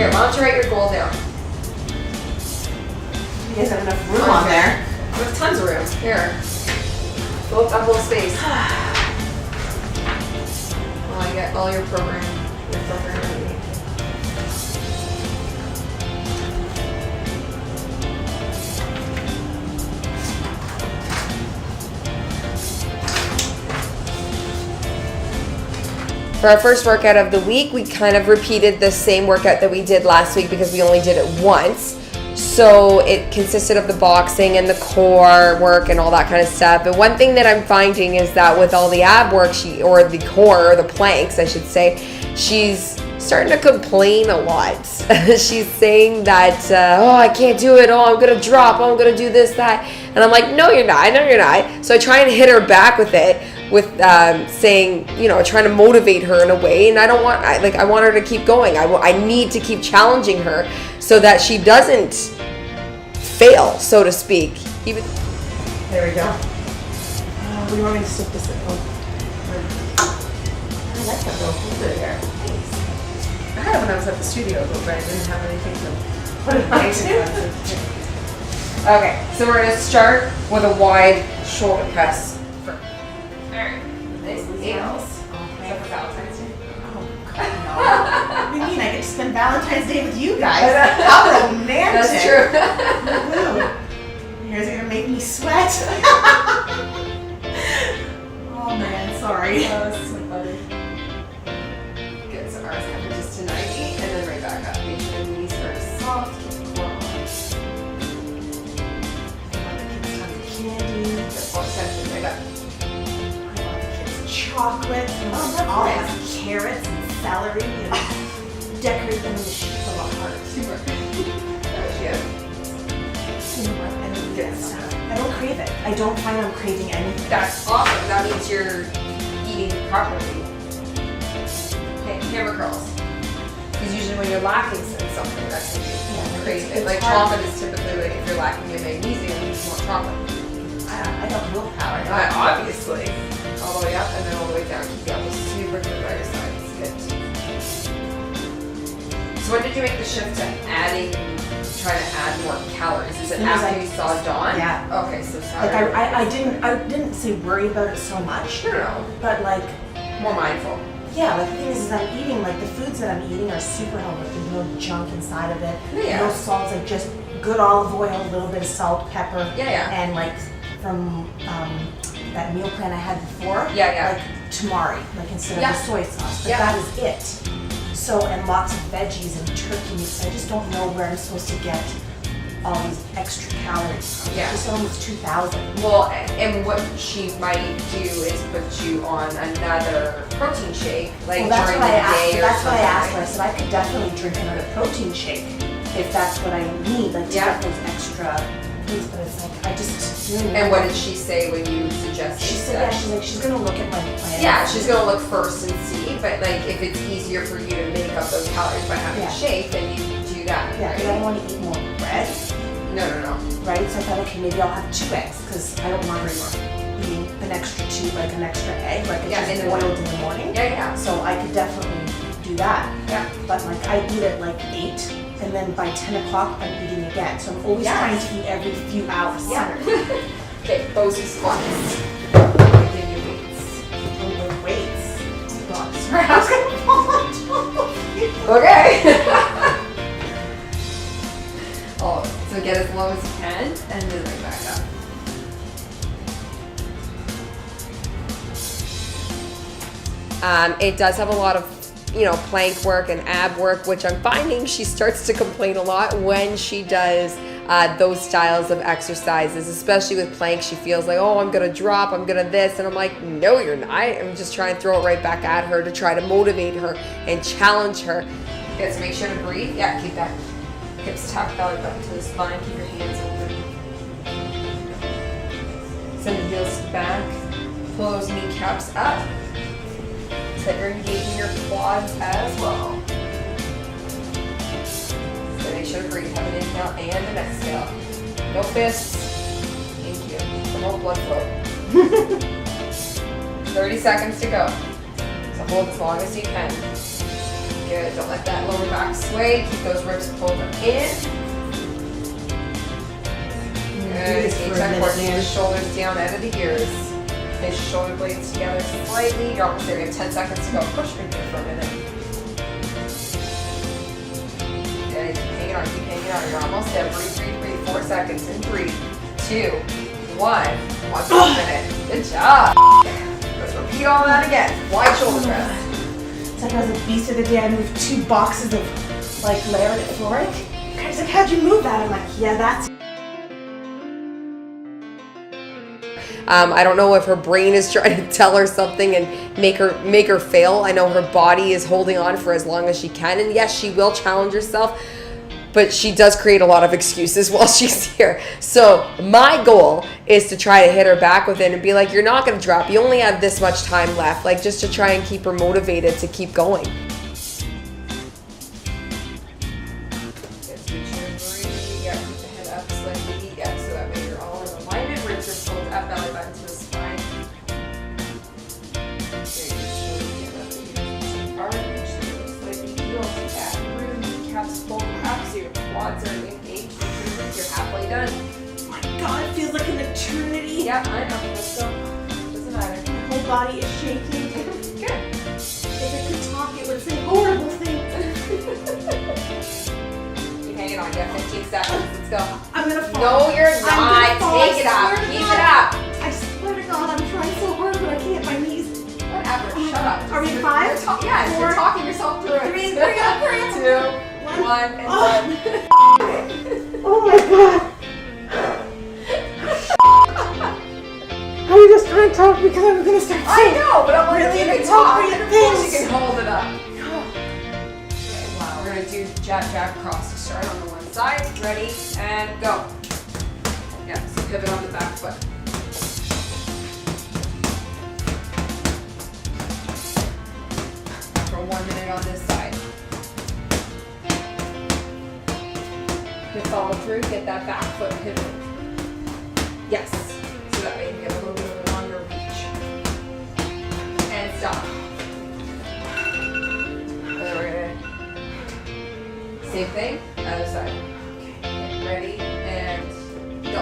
Here, why don't you write your goal down? You guys have enough room on there. We have tons of room. Here. Fill up that whole space. Oh, you got all your program ready. For our first workout of the week, we kind of repeated the same workout that we did last week because we only did it once. So it consisted of the boxing and the core work and all that kind of stuff. But one thing that I'm finding is that with all the ab work, or the core, or the planks, I should say, she's starting to complain a lot. She's saying that, oh, I can't do it. Oh, I'm going to drop. Oh, I'm going to do this, that. And I'm like, no, you're not. No, you're not. So I try and hit her back with it. With saying, you know, trying to motivate her in a way, and I want her to keep going. I need to keep challenging her so that she doesn't fail, so to speak. Even there we go. What do you want me to stick this in? I like that little holder there. Thanks. I had it when I was at the studio, but I didn't have anything to put it on. Okay, so we're gonna start with a wide shoulder press. Alright, nice nails. Except for Valentine's Day. Oh, God, no. What do you mean? I get to spend Valentine's Day with you guys. How romantic. That's true. Woohoo. You guys are going to make me sweat. Oh, man, sorry. This is so funny. Good, so ours kind of just to 90, and then right back up. Make sure the knees are soft, keep the core on. I want the kids tons of candy. Good, full extension, right up. Chocolate, all has carrots and celery, and decorate them in the shape of a heart. Super. That was good. You know what? I don't get stuff. I don't crave it. I don't find I'm craving anything. That's awesome. That means you're eating properly. Okay, hammer curls. Because usually when you're lacking in something, that's when you crave it. Like chocolate is typically like if you're lacking in magnesium, you need more chocolate. I got willpower. Obviously. All the way up and then all the way down. Keep the elbows super good by your side. It's good. So when did you make the shift to trying to add more calories? Is it after you saw Dawn? Yeah. Okay, so Saturday. Like I didn't say worry about it so much. No. But like more mindful. Yeah, like the thing is I'm eating, like the foods that I'm eating are super healthy. There's no junk inside of it. Yeah. No salts, like just good olive oil, a little bit of salt, pepper. Yeah. And like from that meal plan I had before. Yeah. Like tamari, like instead of the soy sauce. But that is it. So, and lots of veggies and turkey meat. So I just don't know where I'm supposed to get all these extra calories. Yeah. It's almost 2,000. Well, and what she might do is put you on another protein shake, like during the day or that's what I asked something. her. I said I could definitely drink another protein shake if that's what I need, like to get those extra things. But it's like I just. And what did she say when you suggested? She said, she's gonna look at my plan. Yeah, she's gonna look first and see. But like, if it's easier for you to make up those calories by having a shake, then you do that. Yeah, because I don't want to eat more bread. No. Right? So I thought, okay, maybe I'll have 2 eggs because I don't want eating an extra 2, like an extra egg, like it's just boiled in the morning. Yeah. So I could definitely do that. Yeah. But like I eat at like 8, and then by 10 o'clock I'm eating again. So I'm always trying to eat every few hours. Yeah. Okay, Bosu squats. Give you weights. Oh, weights. Squats. I was gonna fall on top of you. Okay. So get as low as you can, and then right back up. It does have a lot of, plank work and ab work, which I'm finding she starts to complain a lot when she does those styles of exercises, especially with plank. She feels like, oh, I'm gonna drop, I'm gonna this, and I'm like, no, you're not. I'm just trying to throw it right back at her to try to motivate her and challenge her. Okay, so make sure to breathe. Yeah, keep that hips tucked, belly button to the spine. Keep your hands open. Send the heels to the back. Pull those kneecaps up. So you're engaging your quads as well. So make sure to breathe. Have an inhale and an exhale. No fists. Thank you. Promote blood flow. 30 seconds to go. So hold as long as you can. Good. Don't let that lower back sway. Keep those ribs pulled in. Good. Keep the shoulders down out of the ears. Pinch your shoulder blades together slightly. You're almost there. You have 10 seconds to go. Push right there for a minute. Good. Keep hanging on. Keep hanging on. You're almost there. Breathe. 4 seconds. In 3, 2, 1. 1 more minute. Good job. Let's repeat all that again. Wide shoulder press. It's like I was a beast of the day. I moved 2 boxes of like layered flooring. He's like, how'd you move that? I'm like, yeah, that's. I don't know if her brain is trying to tell her something and make her fail. I know her body is holding on for as long as she can, and yes, she will challenge herself, but she does create a lot of excuses while she's here. So my goal is to try to hit her back with it and be like, you're not going to drop. You only have this much time left, like just to try and keep her motivated to keep going. Quads are engaged. You're halfway done. Oh my God, it feels like an eternity. Yeah, I know. Let's go. Doesn't matter. My whole body is shaking. Good. If it could talk, it would say horrible things. Keep hanging on. You have 15 seconds. Let's go. I'm gonna fall. No, you're not. Take it up. Keep it up. I swear to God, I'm trying so hard, but I can't. My knees. Whatever. Shut up. Are we 5? Yeah, 4, you're talking yourself through it. 3, hurry up. 2, 1, and done. Oh my God. Are you just trying to talk because I'm going to start I know, but I'm like, really you can talk. inappropriate Of course things. you can hold it up. Okay, wow. We're going to do jab, jab, cross to start on the one side. Ready, and go. Yeah, so pivot on the back foot. For 1 minute on this side. Good follow through, get that back foot pivot. Yes. So that way you get a little bit of a longer reach. And stop. And then we're gonna same thing, other side. Okay, ready and go.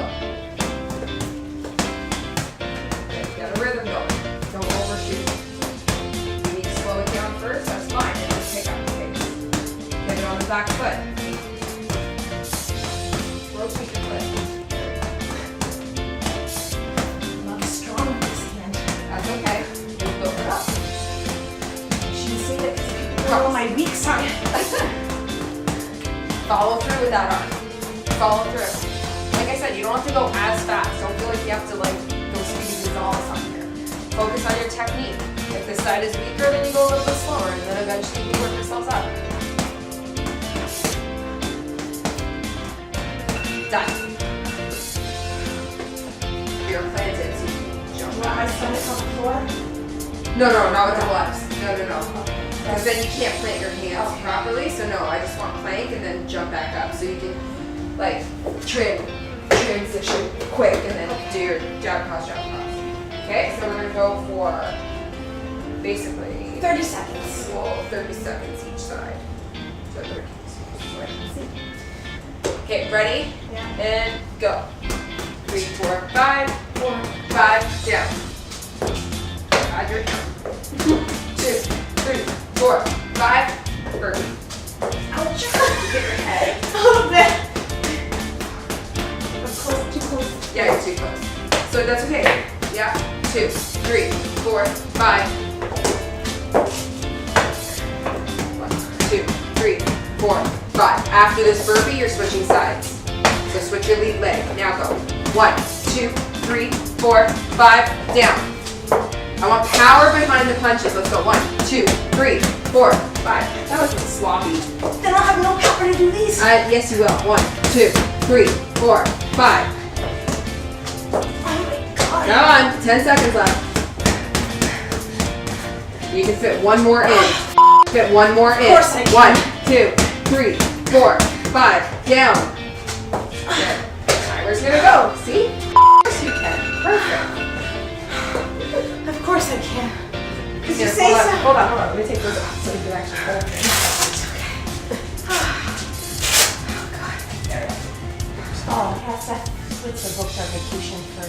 Okay, get a rhythm going. Don't overshoot. You need to slow it down first, that's fine. And just pick up the pace. Pivot on the back foot. Rotate your foot. I'm not strong with this hand. That's okay. Just build it up. I shouldn't say that because people are on my weak side. Follow through with that arm. Follow through. Like I said, you don't have to go as fast. Don't feel like you have to go speedy Gonzalez on here. Focus on your technique. If this side is weaker, then you go a little bit slower, and then eventually you work yourselves up. Done. You're planted, so you can jump Want my back. stomach on the floor? No, not with the gloves. No. Because then you can't plant your hands properly. So no, I just want plank and then jump back up. So you can like transition quick and then do your jab cross, jab cross. Okay, so we're gonna go for basically 30 seconds. well, 30 seconds each side. So 30 so I can see. Okay, ready? Yeah. And go. 3, 4, 5, 4, 5, down. Add your down. 2, 3, 4, 5, perfect. Ouch. Hit your head. A little bit. I'm close, too close. Yeah, you're too close. So that's okay. Yeah. 2, 3, 4, 5. 1, 2, 3, 4, 5. After this burpee, you're switching sides. So switch your lead leg. Now go. 1, 2, 3, 4, 5. Down. I want power behind the punches. Let's go. 1, 2, 3, 4, 5. That was sloppy. Then I'll have no power to do these. Yes, you will. 1, 2, 3, 4, 5. Oh my God. Come on. 10 seconds left. You can fit one more in. Fit one more in. Of course I can. 1, 2, 3, 4, 5. Down. Good. Timer's gonna go. See? Of course you can. Perfect. Of course I can. Because you Here, say so. hold on. Let me take those off so we can actually hold things. Yeah, Seth with the booked our vacation for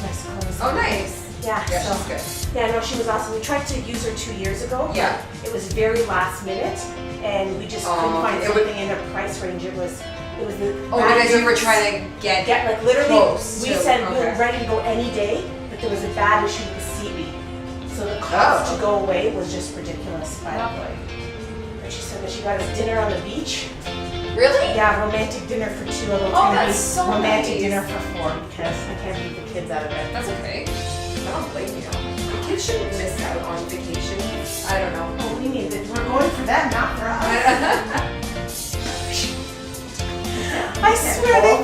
Mexico. Oh, nice. Yeah, Yeah, so, she's good. Yeah, no, she was awesome. We tried to use her 2 years ago. Yeah. It was very last minute, and we just couldn't find something in her price range. It was the. Oh, because you were trying to get like literally. close We to- said we okay. were ready to go any day, but there was a bad issue with the seaweed, so the cost to go away was just ridiculous. Lovely. And she said that she got us dinner on the beach. Really? Yeah, romantic dinner for 2, a little Oh, tiny that's so romantic nice. dinner for 4 because I can't leave the kids out of it. That's okay. I don't blame you. The kids shouldn't miss out on vacation. I don't know. Oh, we need it. We're going for them, not for us. I swear they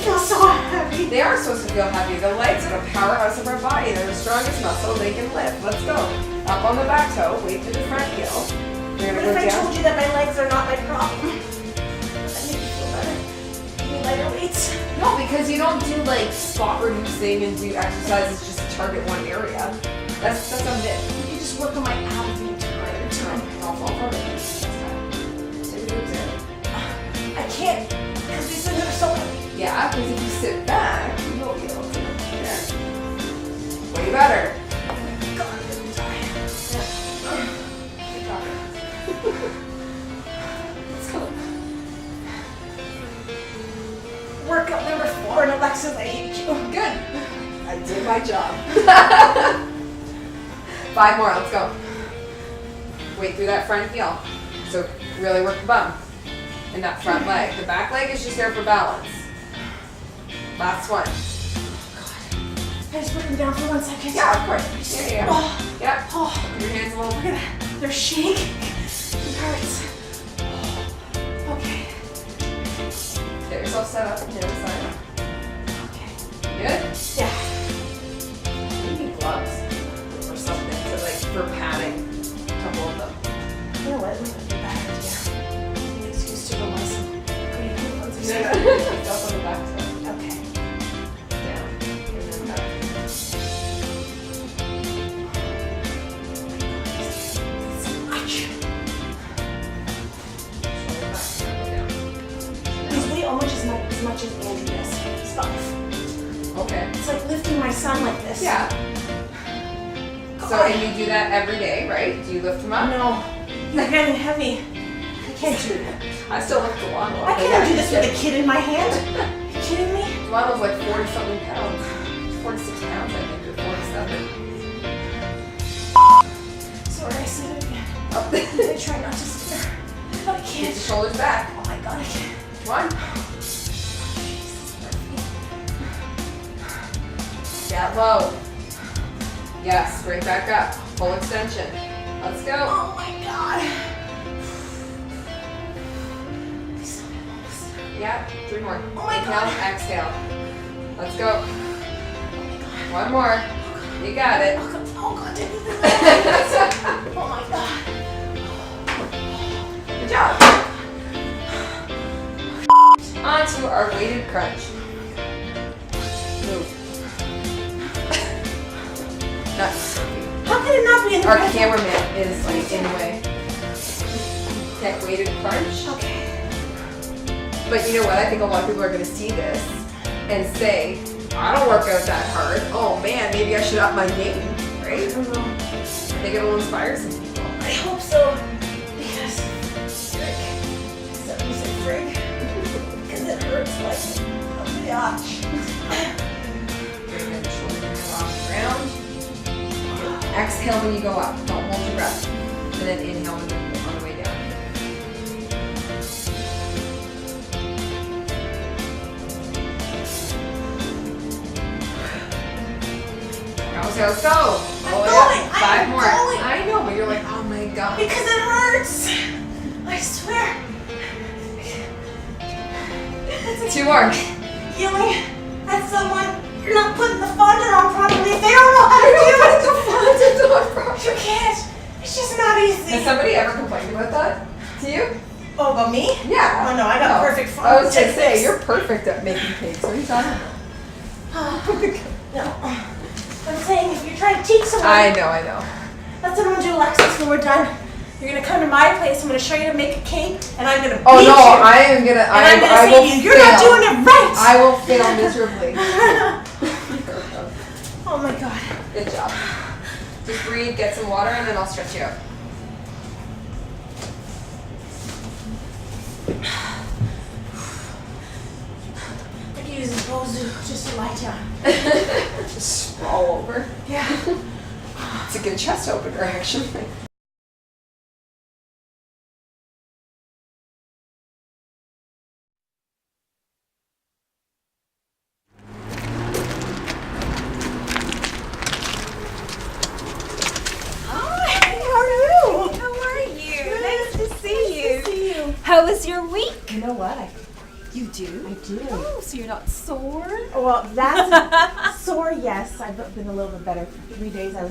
feel so heavy. They are supposed to feel heavy. The legs are the powerhouse of our body. They're the strongest muscle they can lift. Let's go. Up on the back toe, weight to the front heel. You're What gonna if go I down. told you that my legs are not my problem? That make you feel better. Give me lighter weights. No, because you don't do like spot reducing and do exercises just to target one area. That's a myth. You can just work on my abs the entire time. I'll fall for it. Take the boobs in. I can't because these things are so heavy. Yeah, because if you sit back, you will be able to. Yeah. Way better. God, I'm gonna die. Good job. Let's go. Workout number 4, and Alexis, I hate you. Good. I did my job. 5 more, let's go. Weight through that front heel. So really work the bum. And that front leg. The back leg is just there for balance. Last one. I just put them down for 1 second. Yeah, of course. Yeah. Oh, Yep. oh, Put your hands a little. look at that. They're shaking. It hurts. Okay. Get yourself set up on the other side. Okay. Good? Yeah. You need gloves or something to like for padding. A couple of them. You know what? It might be a bad idea. An excuse to go buy some pretty headphones or Up something. on the back side. Okay. Down. And then up. So much. Shoulder back. Down. He's way almost as much as Andy does. Stop. Okay. It's like lifting my son like this. Yeah. So, and you do that every day, right? Do you lift them up? No. They're getting heavy. I can't do that. I still lift the lawnmower. I can't do this with a kid in my hand. Are you kidding me? The lawnmower's like 40-something pounds. 46 pounds, I think, or 47. Sorry, I said it again. Up. I try not to sit there. But I Get can't. your shoulders back. Oh my god, I can't. Come on. Get low. Yes, right back up. Full extension. Let's go. Oh my god. I still have almost. Yeah, 3 more. Oh my Inhale, God. exhale. Let's go. Oh my god. One more. You got it. Oh god, oh god, did you Oh my god. Good job. On to our weighted crunch. Move. Not Sophie. How can it not be in the Our right- cameraman is like in the way. Get weighted crunch. Okay. But you know what? I think a lot of people are going to see this and say, I don't work out that hard. Oh man, maybe I should up my game, I right? don't know. I think it'll inspire some people. I hope so. Because frick. Except you said frick. Because it hurts like a biatch. Bring the shoulders off the ground. Exhale when you go up. Don't hold your breath. And then inhale on the way down. Let's go. I'm Yeah. going. 5 I'm more. going. I know, but you're like, oh my god. Because it hurts. I swear. 2 more. Yelling at someone, you're not putting the fondant on properly. They don't know how to do it. You can't. It's just not easy. Has somebody ever complained about that to you? Oh, about me? Yeah. Oh no, I got perfect I fondant was gonna say, techniques. you're perfect at making cakes. What are you talking about? No. I'm saying if you're trying to teach someone, I know. that's what I'm gonna do, Alexis, when we're done. You're gonna come to my place, I'm gonna show you how to make a cake, and I'm gonna Oh beat no, you. I am gonna. And I'm gonna I say will to you, you're not fail. doing it right. I will fail miserably. Oh my God. Good job. Just breathe, get some water, and then I'll stretch you out. I could use as opposed to just to lie down. Just sprawl over. Yeah. It's a good chest opener, actually. How was your week? You know what? You do? I do. Oh, so you're not sore? Well, that's sore. Yes, I've been a little bit better. For 3 days, I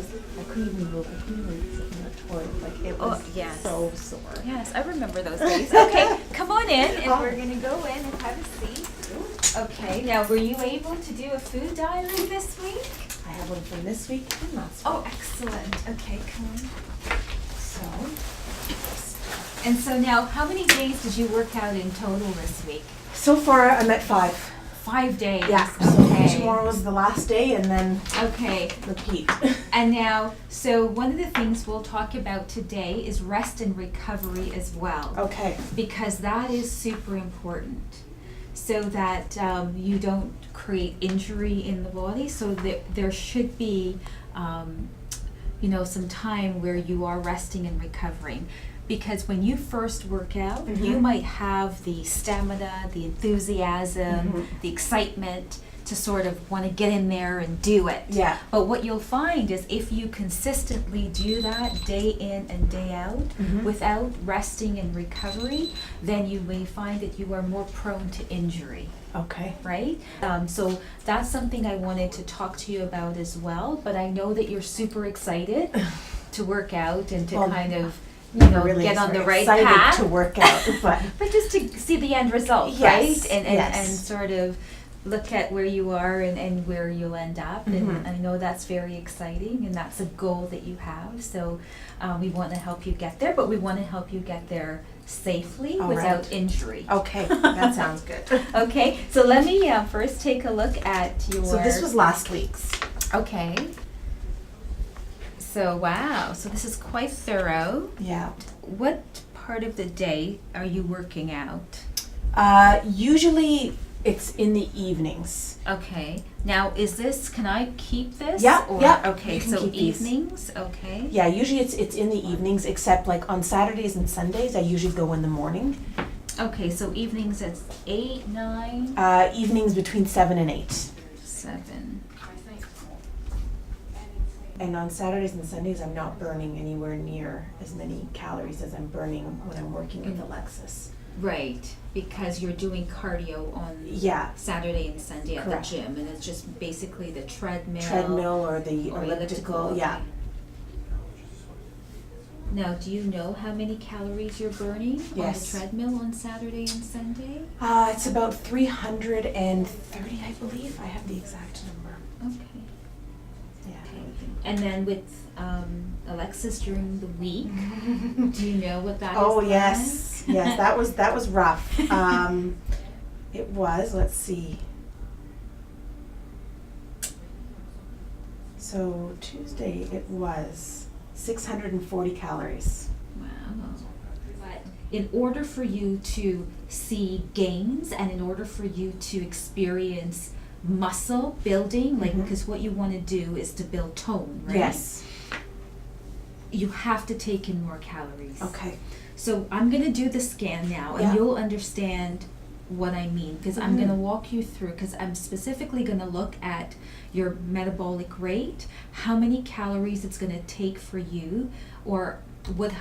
couldn't even move. I couldn't even sit in the toilet. Like it was so sore. Yes, I remember those days. Okay, come on in, and we're gonna go in and have a seat. Okay. Now, were you able to do a food diary this week? I have one from this week and last week. Oh, excellent. Okay, come on. So. And so now, how many days did you work out in total this week? So far, I'm at 5. 5 days. Yeah. Okay. So tomorrow is the last day, and then Okay. repeat. And now, so one of the things we'll talk about today is rest and recovery as well. Okay. Because that is super important, so that you don't create injury in the body. So that there should be, some time where you are resting and recovering. Because when you first work out, you might have the stamina, the enthusiasm, the excitement to sort of want to get in there and do it. Yeah. But what you'll find is if you consistently do that day in and day out without resting and recovery, then you may find that you are more prone to injury. Okay. Right? So that's something I wanted to talk to you about as well. But I know that you're super excited to work out and to kind of really get on the right excited path to work out, but just to see the end result, Yes, right? And yes. sort of look at where you are and where you'll end up. And I know that's very exciting, and that's a goal that you have. So we want to help you get there, but we want to help you get there safely without injury. okay, that sounds good. Okay, so let me first take a look at your... So this was last week's. Okay. So, wow. So this is quite thorough. Yeah. What part of the day are you working out? Usually it's in the evenings. Okay. Now, can I keep this? Yeah, yeah, Okay, you can so keep these. evenings, okay. Yeah, usually it's in the evenings, except like on Saturdays and Sundays, I usually go in the morning. Okay, so evenings it's 8, 9, Evenings between 7 and 8. 7. And on Saturdays and Sundays, I'm not burning anywhere near as many calories as I'm burning when I'm working with Alexis. Right, because you're doing cardio on Saturday and Sunday at Correct. the gym, and it's just basically the treadmill. Or the elliptical, yeah. Now, do you know how many calories you're burning on the Yes. treadmill on Saturday and Sunday? It's about 330, I believe. I have the exact number. Okay. Yeah. And then with Alexis during the week, do you know what that is? Oh like? yes, yes. That was rough. It was. Let's see. So Tuesday it was 640 calories. Wow. But in order for you to see gains and in order for you to experience muscle building, because what you want to do is to build tone, right? Yes. You have to take in more calories. Okay. So I'm going to do the scan now, and you'll understand what I mean, because I'm going to walk you through, because I'm specifically going to look at your metabolic rate, how many calories it's going to take for you, or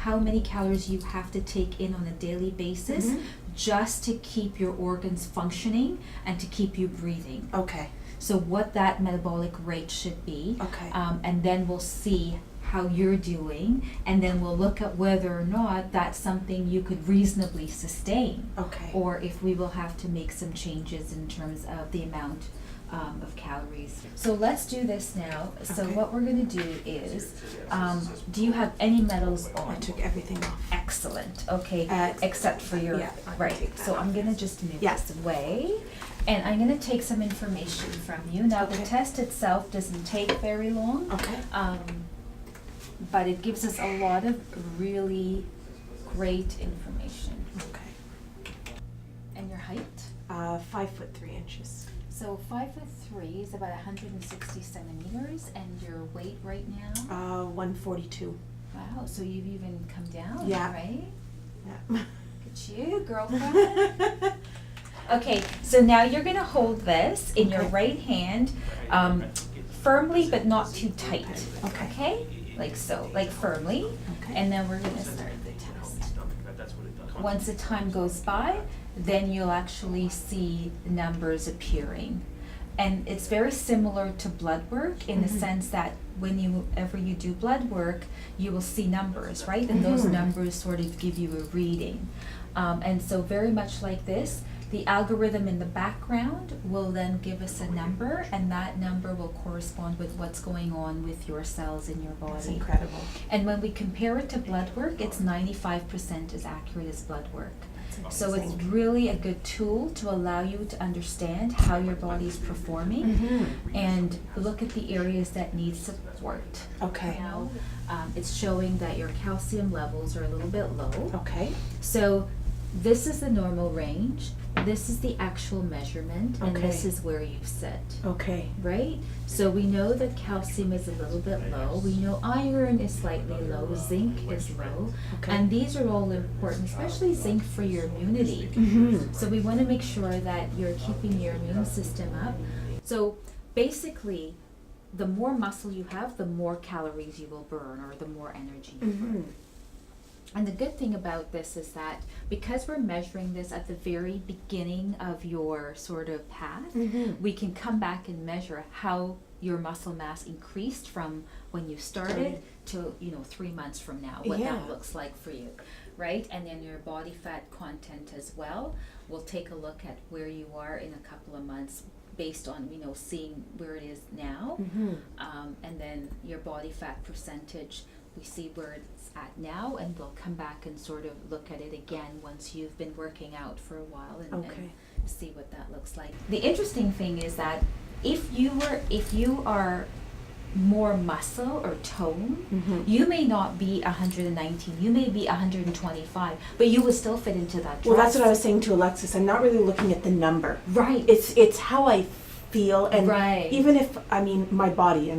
how many calories you have to take in on a daily basis just to keep your organs functioning and to keep you breathing. Okay. So what that metabolic rate should be. Okay. And then we'll see how you're doing, and then we'll look at whether or not that's something you could reasonably sustain. Okay. Or if we will have to make some changes in terms of the amount of calories. So let's do this now. So Okay. what we're gonna do is, do you have any metals I on? took everything off. Excellent, okay, Uh, except for your, yeah, I can right, take that so I'm off. gonna just move Yeah. this away. And I'm gonna take some information from you. Now, the Okay. test itself doesn't take very long. Okay. But it gives us a lot of really great information. Okay. And your height? 5'3" So 5'3" is about 160 centimeters, and your weight right now? 142. Wow, so you've even come down, Yeah. right? Yeah. Look at you, girlfriend. Okay, so now you're gonna hold this in your Okay. right hand, firmly but not too tight. Okay. Okay? Like so, like firmly. Okay. And then we're gonna start the test. Once the time goes by, then you'll actually see numbers appearing. And it's very similar to blood work in the sense that whenever you do blood work, you will see numbers, right? And those numbers sort of give you a reading. And so very much like this, the algorithm in the background will then give us a number, and that number will correspond with what's going on with your cells in your That's body. incredible. And when we compare it to blood work, it's 95% as accurate as blood work. So it's really a good tool to allow you to understand how your body is performing and look at the areas that need support. Okay. Now, it's showing that your calcium levels are a little bit low. Okay. So this is the normal range, this is the actual measurement, and this Okay. is where you sit, Okay. right? So we know that calcium is a little bit low, we know iron is slightly low, zinc is low, Okay. and these are all important, especially zinc for your immunity. So we want to make sure that you're keeping your immune system up. So basically, the more muscle you have, the more calories you will burn, or the more energy you burn. And the good thing about this is that because we're measuring this at the very beginning of your sort of path, we can come back and measure how your muscle mass increased from when you started to 3 months from now, what Yeah. that looks like for you, right? And then your body fat content as well. We'll take a look at where you are in a couple of months based on seeing where it is now, and then your body fat percentage. We see where it's at now, and we'll come back and sort of look at it again once you've been working out for a while and see what that looks like. The interesting thing is that if you are more muscle or tone, you may not be 119, you may be 125, but you would still fit into that dress. Well, that's what I was saying to Alexis. I'm not really looking at the number. Right. It's how I feel, and Right. even if my body,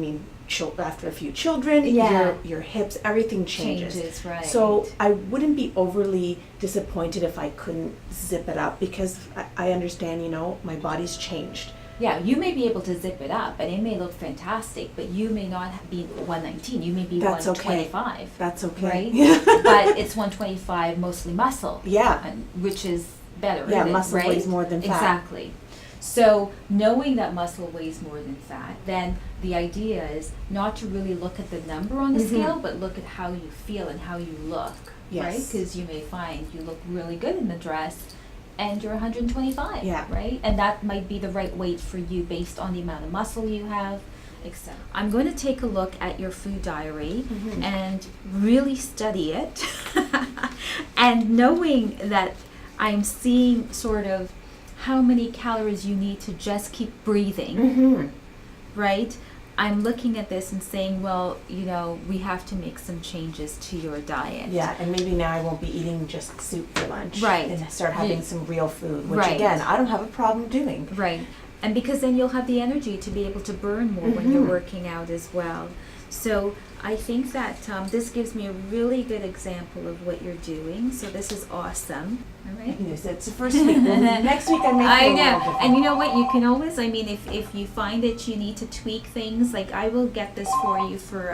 after a few children, Yeah. your hips, everything changes. Right. So I wouldn't be overly disappointed if I couldn't zip it up, because I understand, my body's changed. Yeah, you may be able to zip it up, and it may look fantastic, but you may not be 119. You may be That's okay. 125. That's okay. Right? But it's 125 mostly muscle. Yeah. Which is better. Yeah, isn't it? muscle Right? weighs more than fat. Exactly. So knowing that muscle weighs more than fat, then the idea is not to really look at the number on the scale, but look at how you feel and how you look. Yes. Right? Because you may find you look really good in the dress, and you're 125, Yeah. right? And that might be the right weight for you based on the amount of muscle you have, etc. I'm going to take a look at your food diary and really study it. And knowing that I'm seeing sort of how many calories you need to just keep breathing, right? I'm looking at this and saying, well, we have to make some changes to your diet. Yeah, and maybe now I won't be eating just soup for lunch. Right. And start having some real food, which Right. again, I don't have a problem doing. Right. And because then you'll have the energy to be able to burn more when you're working out as well. So I think that this gives me a really good example of what you're doing. So this is awesome. All right. It's the first week. Next week I may I feel a little know. different. And you know what? You can always, if you find that you need to tweak things, like I will get this for you for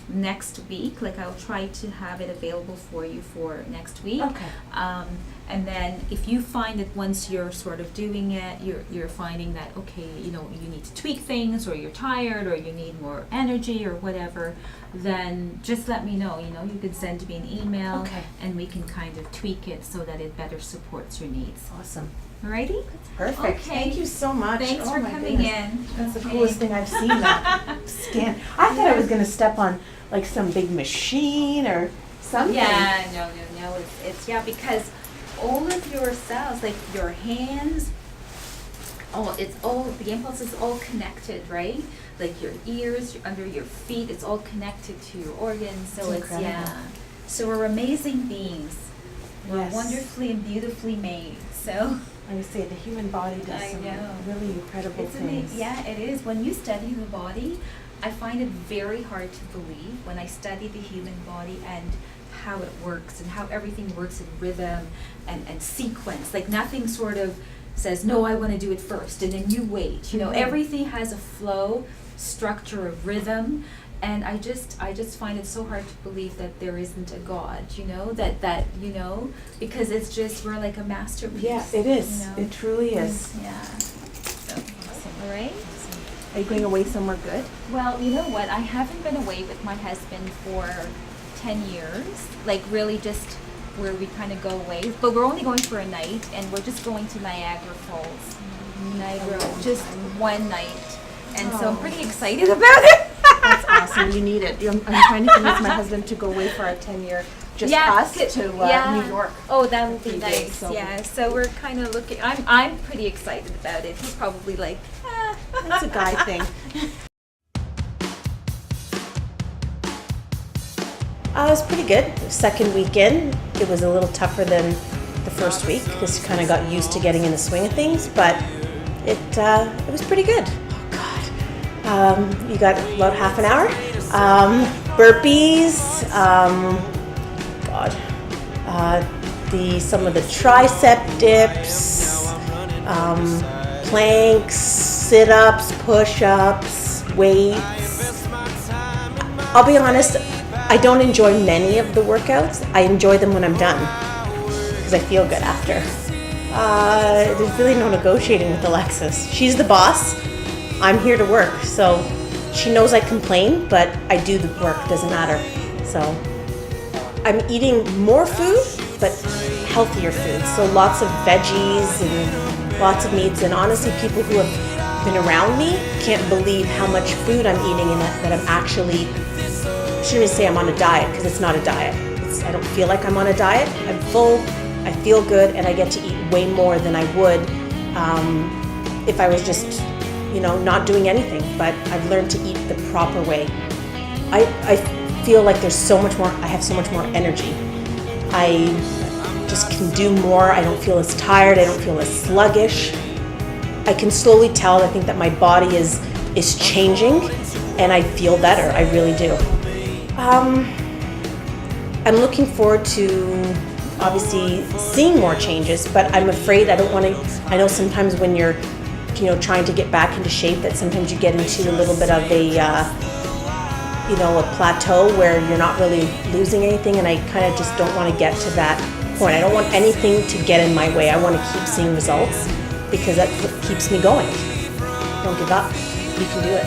next week. Like I'll try to have it available for you for next week. Okay. And then if you find that once you're sort of doing it, you're finding that, okay, you need to tweak things, or you're tired, or you need more energy or whatever, then just let me know. You can send me an email, Okay. and we can kind of tweak it so that it better supports your needs. Awesome. Alrighty? Perfect. Okay. Thank you so much. Thanks Oh for my coming goodness. in. That's the Okay. coolest thing I've seen, that scan. I thought I was going to step on like some big machine or something. Yeah, no. It's because all of your cells, like your hands, the impulse is all connected, right? Like your ears, under your feet, it's all connected to your organs. So It's incredible. So we're amazing beings. We're Yes. wonderfully and beautifully made. So I would say the human body does I some know. really incredible it's things. amazing. Yeah, it is. When you study the body, I find it very hard to believe when I study the human body and how it works and how everything works in rhythm and sequence. Like nothing sort of says, no, I want to do it first, and then you wait. You know, Mhm. everything has a flow, structure, a rhythm. And I just find it so hard to believe that there isn't a God, you know, that you know, because it's just, we're like a masterpiece. Yeah, it is. You know? It truly is. Yeah. So, awesome. All right. Are you going away somewhere good? Well, you know what? I haven't been away with my husband for 10 years. Like really just where we kind of go away. But we're only going for a night, and we're just going to Niagara Falls. Niagara, just one night. And so I'm pretty excited about it. That's awesome. You need it. I'm trying to convince my husband to go away for a 10-year, just us to New York. Oh, that would be 3 nice. days, so- Yeah. So we're kind of looking. I'm pretty excited about it. He's probably like, That's a guy thing. It was pretty good. The second weekend, it was a little tougher than the first week. Just kind of got used to getting in the swing of things, but it was pretty good. Oh God, you got about half an hour. Burpees. Some of the tricep dips, planks, sit-ups, push-ups, weights. I'll be honest, I don't enjoy many of the workouts. I enjoy them when I'm done because I feel good after. There's really no negotiating with Alexis. She's the boss. I'm here to work, so she knows I complain, but I do the work, doesn't matter. So I'm eating more food, but healthier food. So lots of veggies and lots of meats. And honestly, people who have been around me can't believe how much food I'm eating and that I'm actually, I shouldn't even say I'm on a diet, because it's not a diet. I don't feel like I'm on a diet. I'm full, I feel good, and I get to eat way more than I would if I was just, not doing anything. But I've learned to eat the proper way. I feel like there's so much more, I have so much more energy. I just can do more. I don't feel as tired. I don't feel as sluggish. I can slowly tell, I think, that my body is changing, and I feel better. I really do. I'm looking forward to obviously seeing more changes, but I'm afraid I don't want to. I know sometimes when you're, trying to get back into shape, that sometimes you get into a little bit of a plateau where you're not really losing anything, and I kind of just don't want to get to that point. I don't want anything to get in my way. I want to keep seeing results because that's what keeps me going. Don't give up. You can do it.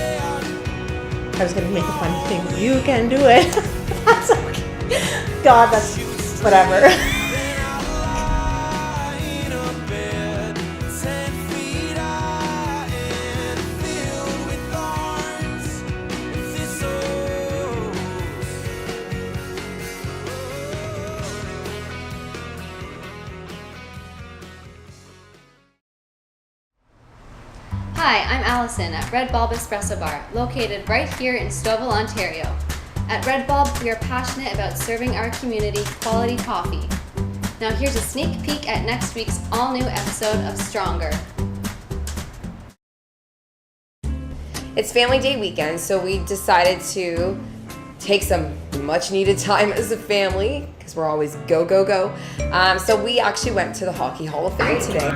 I was going to make a funny thing. You can do it. That's okay. God, that's whatever. Hi, I'm Allison at Red Bulb Espresso Bar, located right here in Stouffville, Ontario. At Red Bulb, we are passionate about serving our community quality coffee. Now here's a sneak peek at next week's all-new episode of Stronger. It's Family Day weekend, so we decided to take some much needed time as a family because we're always go, go, go. So we actually went to the Hockey Hall of Fame today.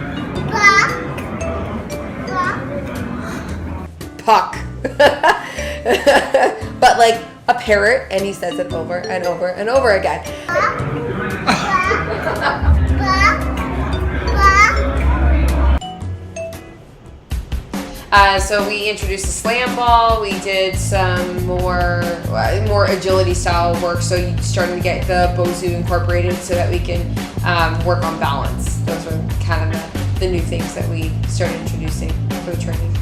Puck. But like a parrot, and he says it over and over and over again. So we introduced the slam ball. We did some more agility style work. So you're starting to get the Bosu incorporated so that we can work on balance. Those were kind of the new things that we started introducing for the training.